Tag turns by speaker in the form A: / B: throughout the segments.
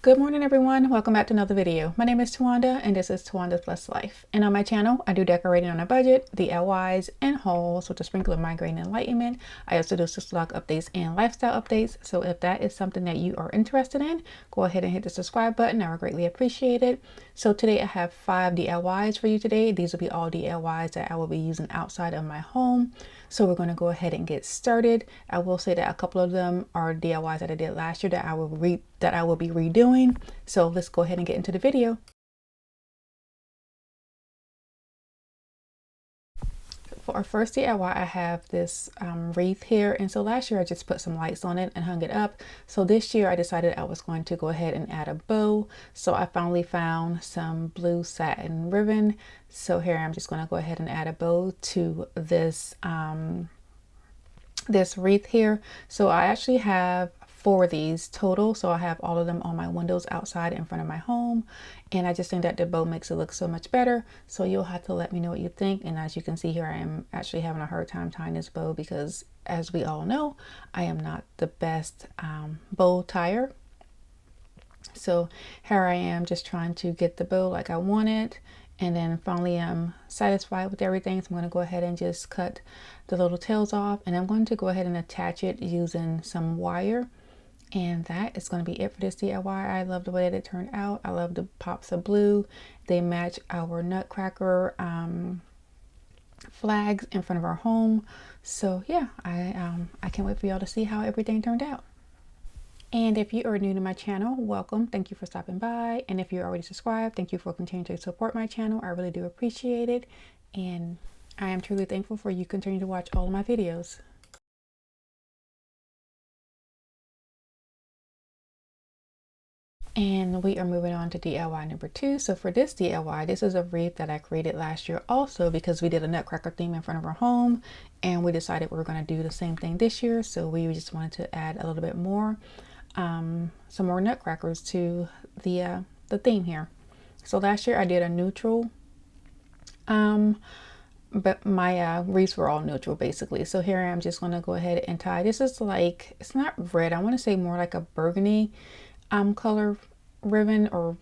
A: Good morning, everyone. Welcome back to another video. My name is Tawanda, and this is Tawanda's Blessed Life. And on my channel, I do decorating on a budget, DIYs, and hauls with a sprinkle of migraine enlightenment. I also do sister log updates and lifestyle updates. So if that is something that you are interested in, go ahead and hit the subscribe button. I would greatly appreciate it. So today I have 5 DIYs for you today. These will be all DIYs that I will be using outside of my home. So we're going to go ahead and get started. I will say that a couple of them are DIYs that I did last year that I will be redoing. So let's go ahead and get into the video. For our first DIY, I have this wreath here, and so last year I just put some lights on it and hung it up. So this year I decided I was going to go ahead and add a bow. So I finally found some blue satin ribbon. So here I'm just going to go ahead and add a bow to this this wreath here. So I actually have 4 of these total, so I have all of them on my windows outside in front of my home, and I just think that the bow makes it look so much better. So you'll have to let me know what you think. And as you can see here, I am actually having a hard time tying this bow because, as we all know, I am not the best bow tire. So here I am just trying to get the bow like I want it, and then finally I'm satisfied with everything. So I'm going to go ahead and just cut the little tails off, and I'm going to go ahead and attach it using some wire. And that is going to be it for this DIY. I love the way that it turned out. I love the pops of blue. They match our Nutcracker flags in front of our home. So yeah, I can't wait for y'all to see how everything turned out. And if you are new to my channel, welcome. Thank you for stopping by. And if you're already subscribed, thank you for continuing to support my channel. I really do appreciate it. And I am truly thankful for you continuing to watch all of my videos. And we are moving on to DIY number 2. So for this DIY, this is a wreath that I created last year also because we did a Nutcracker theme in front of our home, and we decided we were going to do the same thing this year. So we just wanted to add a little bit more, some more nutcrackers to the theme here. So last year I did a neutral, but my wreaths were all neutral basically. So here I'm just going to go ahead and tie. This is like, it's not red, I want to say more like a burgundy color ribbon, or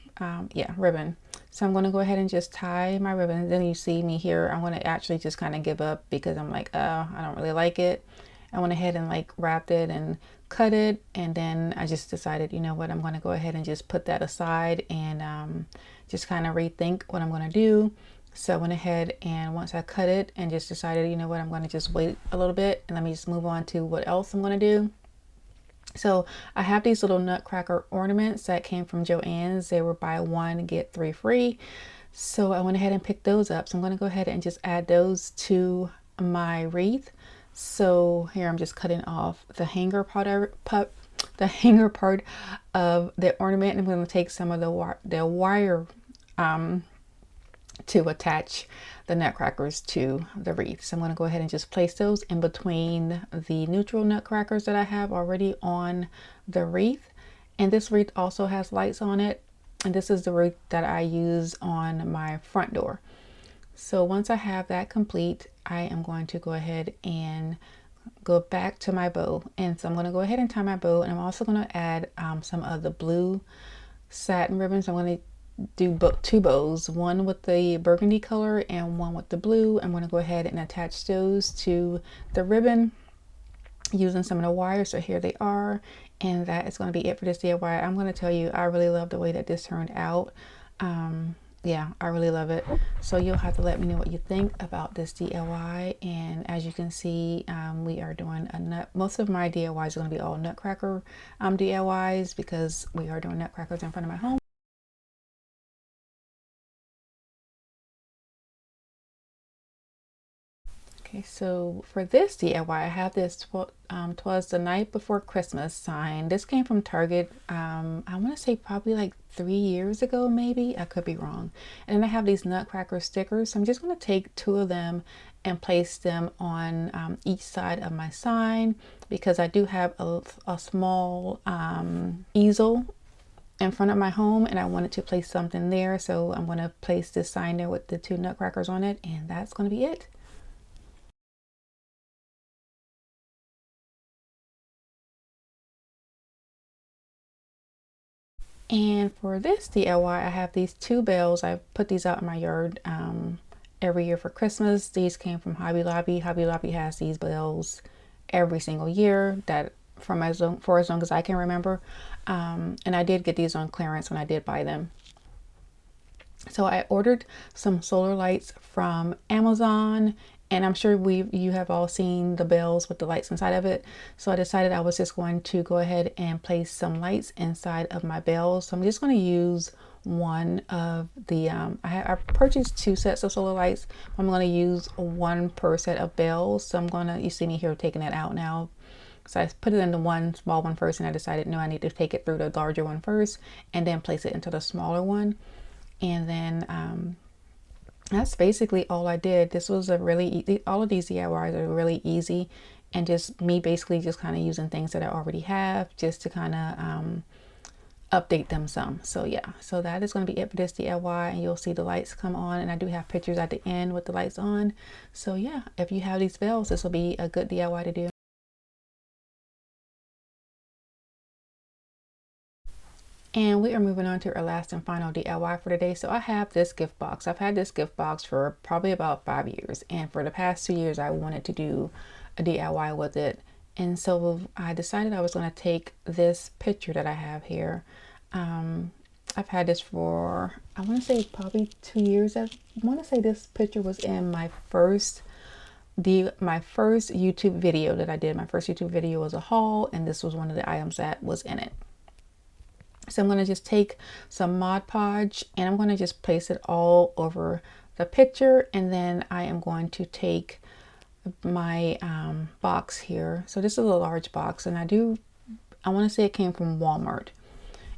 A: yeah, ribbon. So I'm going to go ahead and just tie my ribbon. Then you see me here, I'm going to actually just kind of give up because I'm like, oh, I don't really like it. I went ahead and like wrapped it and cut it, and then I just decided, you know what, I'm going to go ahead and just put that aside and just kind of rethink what I'm going to do. So I went ahead and once I cut it and just decided, you know what, I'm going to just wait a little bit and let me just move on to what else I'm going to do. So I have these little nutcracker ornaments that came from Joann's. They were buy 1 get 3 free. So I went ahead and picked those up. So I'm going to go ahead and just add those to my wreath. So here I'm just cutting off the hanger part of the ornament. I'm going to take some of the wire to attach the nutcrackers to the wreath. So I'm going to go ahead and just place those in between the neutral nutcrackers that I have already on the wreath. And this wreath also has lights on it. And this is the wreath that I use on my front door. So once I have that complete, I am going to go ahead and go back to my bow. And so I'm going to go ahead and tie my bow, and I'm also going to add some of the blue satin ribbons. I'm going to do 2 bows, one with the burgundy color and one with the blue. I'm going to go ahead and attach those to the ribbon using some of the wire. So here they are, and that is going to be it for this DIY. I'm going to tell you, I really love the way that this turned out. Yeah, I really love it. So you'll have to let me know what you think about this DIY. And as you can see, we are doing most of my DIYs are going to be all nutcracker DIYs because we are doing nutcrackers in front of my home. Okay, so for this DIY, I have this "'Twas the Night Before Christmas" sign. This came from Target, I want to say probably like 3 years ago, maybe. I could be wrong. And then I have these nutcracker stickers. So I'm just going to take 2 of them and place them on each side of my sign because I do have a small easel in front of my home, and I wanted to place something there. So I'm going to place this sign there with the 2 nutcrackers on it, and that's going to be it. And for this DIY, I have these two bells. I put these out in my yard every year for Christmas. These came from Hobby Lobby. Hobby Lobby has these bells every single year, that for as long as I can remember. And I did get these on clearance when I did buy them. So I ordered some solar lights from Amazon, and I'm sure you have all seen the bells with the lights inside of it. So I decided I was just going to go ahead and place some lights inside of my bells. So I'm just going to use one of the I purchased two sets of solar lights. I'm going to use one per set of bells. So you see me here taking it out now. So I put it into one small one first, and I decided no, I need to take it through the larger one first and then place it into the smaller one. And then that's basically all I did. This was all of these DIYs are really easy, and just me basically just kind of using things that I already have just to kind of update them some. So yeah, so that is going to be it for this DIY, and you'll see the lights come on, and I do have pictures at the end with the lights on. So yeah, if you have these bells, this will be a good DIY to do. And we are moving on to our last and final DIY for today. So I have this gift box. I've had this gift box for probably about 5 years. And for the past 2 years, I wanted to do a DIY with it. And so I decided I was going to take this picture that I have here. I've had this for, I want to say probably 2 years. I want to say this picture was in my first YouTube video that I did. My first YouTube video was a haul, and this was one of the items that was in it. So I'm going to just take some Mod Podge, and I'm going to just place it all over the picture, and then I am going to take my box here. So this is a large box, and I want to say it came from Walmart,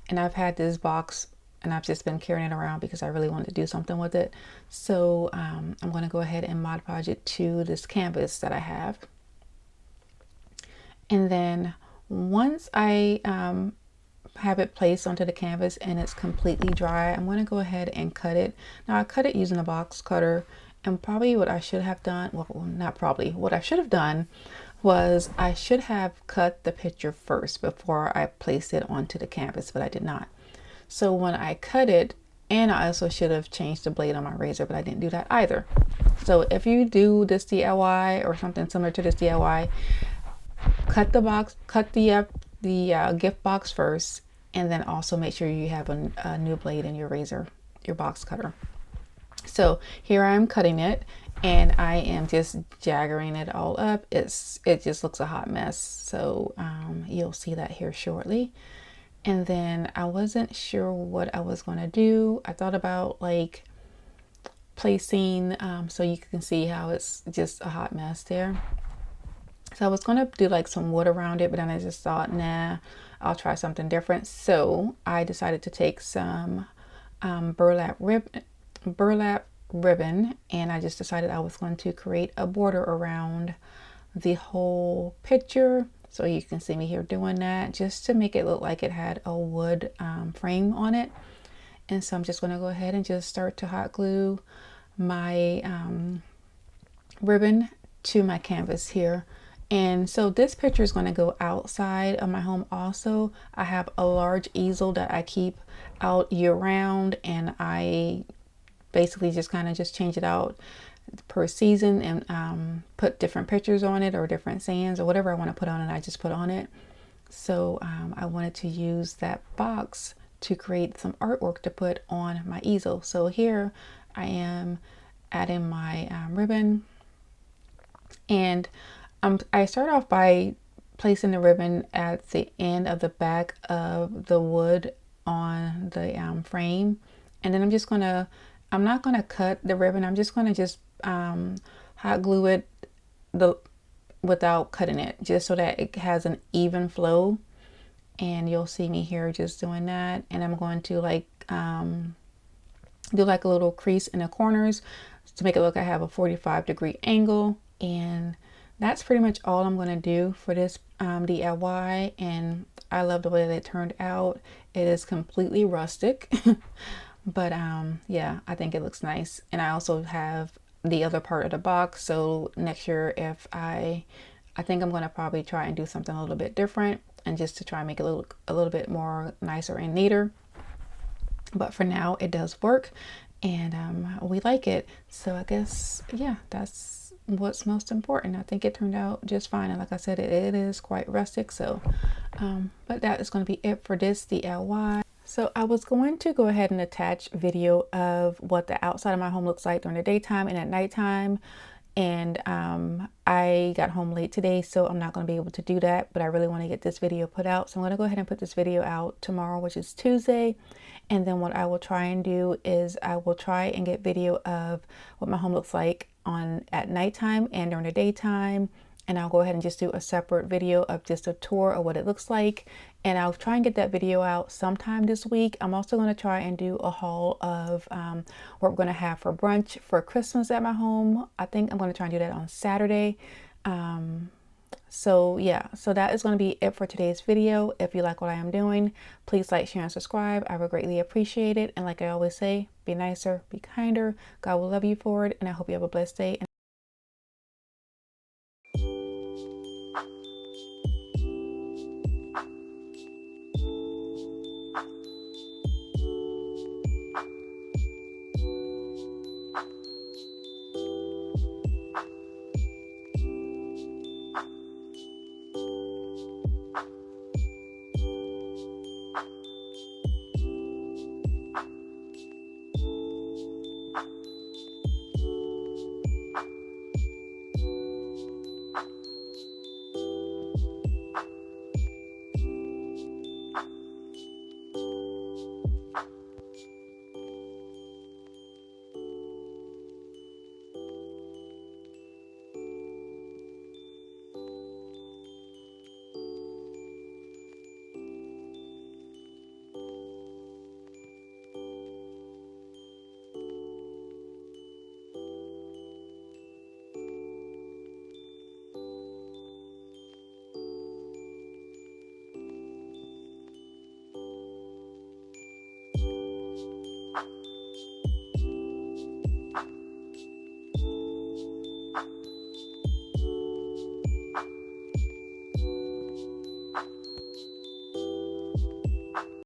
A: and I've had this box and I've just been carrying it around because I really wanted to do something with it. So I'm going to go ahead and Mod Podge it to this canvas that I have. And then once I have it placed onto the canvas and it's completely dry, I'm going to go ahead and cut it. Now I cut it using a box cutter, and probably what I should have done, well, not probably, what I should have done was I should have cut the picture first before I placed it onto the canvas, but I did not. So when I cut it, and I also should have changed the blade on my razor, but I didn't do that either. So if you do this DIY or something similar to this DIY, cut the gift box first, and then also make sure you have a new blade in your razor, your box cutter. So here I am cutting it, and I am just jaggering it all up. It just looks a hot mess. So you'll see that here shortly. And then I wasn't sure what I was going to do. I thought about like placing, so you can see how it's just a hot mess there. So I was going to do like some wood around it, but then I just thought, nah, I'll try something different. So I decided to take some burlap ribbon, and I just decided I was going to create a border around the whole picture. So you can see me here doing that just to make it look like it had a wood frame on it. And so I'm just going to go ahead and just start to hot glue my ribbon to my canvas here. And so this picture is going to go outside of my home also. I have a large easel that I keep out year round, and I basically just kind of just change it out per season and put different pictures on it or different sayings or whatever I want to put on it, I just put on it. So I wanted to use that box to create some artwork to put on my easel. So here I am adding my ribbon, and I start off by placing the ribbon at the end of the back of the wood on the frame, and then I'm not gonna cut the ribbon. I'm just gonna hot glue it without cutting it, just so that it has an even flow. And you'll see me here just doing that, and I'm going to like do like a little crease in the corners to make it look like I have a 45-degree angle. And that's pretty much all I'm going to do for this DIY, and I love the way that it turned out. It is completely rustic but yeah, I think it looks nice. And I also have the other part of the box, so next year if I think I'm going to probably try and do something a little bit different, and just to try and make it look a little bit more nicer and neater. but for now it does work, and we like it. So I guess, yeah, that's what's most important. I think it turned out just fine, and like I said, it is quite rustic. So but that is going to be it for this DIY. So I was going to go ahead and attach video of what the outside of my home looks like during the daytime and at nighttime, and I got home late today, so I'm not going to be able to do that, but I really want to get this video put out, so I'm going to go ahead and put this video out tomorrow, which is Tuesday. And then what I will try and do is I will try and get video of what my home looks like on at nighttime and during the daytime, and I'll go ahead and just do a separate video of just a tour of what it looks like, and I'll try and get that video out sometime this week. I'm also going to try and do a haul of what we're going to have for brunch for Christmas at my home. I think I'm going to try and do that on Saturday. So yeah, so that is going to be it for today's video. If you like what I am doing, please like, share, and subscribe. I would greatly appreciate it. And like I always say, be nicer, be kinder. God will love you for it, and I hope you have a blessed day.